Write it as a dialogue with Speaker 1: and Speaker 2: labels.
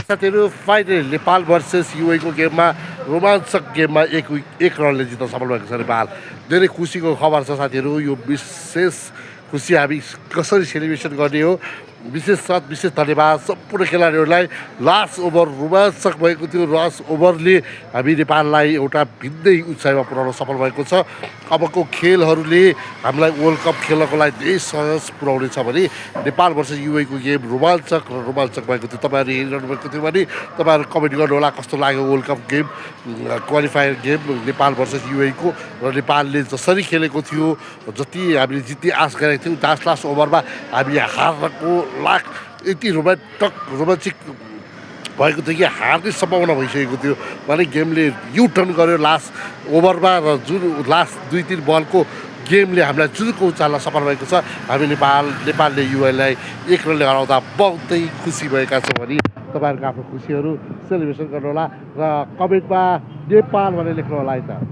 Speaker 1: साथीहरू finally Nepal versus युएको गेममा रोमाञ्चक गेममा एक रनले जित्न सफल भएको छ नेपाल। धेरै खुसीको खबर छ साथीहरू। यो विशेष खुसी हामी कसरी सेलिब्रेसन गर्ने हो, विशेष धन्यवाद सम्पूर्ण खेलाडीहरूलाई। लास्ट ओभर रोमाञ्चक भएको थियो। लास्ट ओभरले हामी नेपाललाई एउटा भिन्दै उचाइमा पुर्याउन सफल भएको छ। अबको खेलहरूले हामीलाई वर्ल्ड कप खेल्नको लागि धेरै सहज पुर्याउनेछ भने नेपाल भर्सेस युएको गेम रोमाञ्चक भएको थियो। तपाईँहरू हेरिरहनु भएको थियो भने तपाईँहरू कमेन्ट गर्नुहोला कस्तो लाग्यो world cup game, qualifier game Nepal versus युएको। र नेपालले जसरी खेलेको थियो, जति हामीले जित्ने आश गरेको थियौँ, लास्ट ओभरमा हामी हार्नको लाख यति रोमान्चिक भएको थियो कि हार्ने सम्भावना भइसकेको थियो भने गेमले यु टर्न गर्यो लास्ट ओभरमा। र जुन लास्ट 2-3 बलको गेमले हामीलाई जुनको उचाल्न सफल भएको छ। हामी नेपालले युएलाई 1 रनले हराउँदा बहुतै खुसी भएका छौँ भने तपाईँहरूको आफ्नो खुसीहरू सेलिब्रेसन गर्नुहोला र कमेन्टमा नेपाल भनेर लेख्नुहोला है त।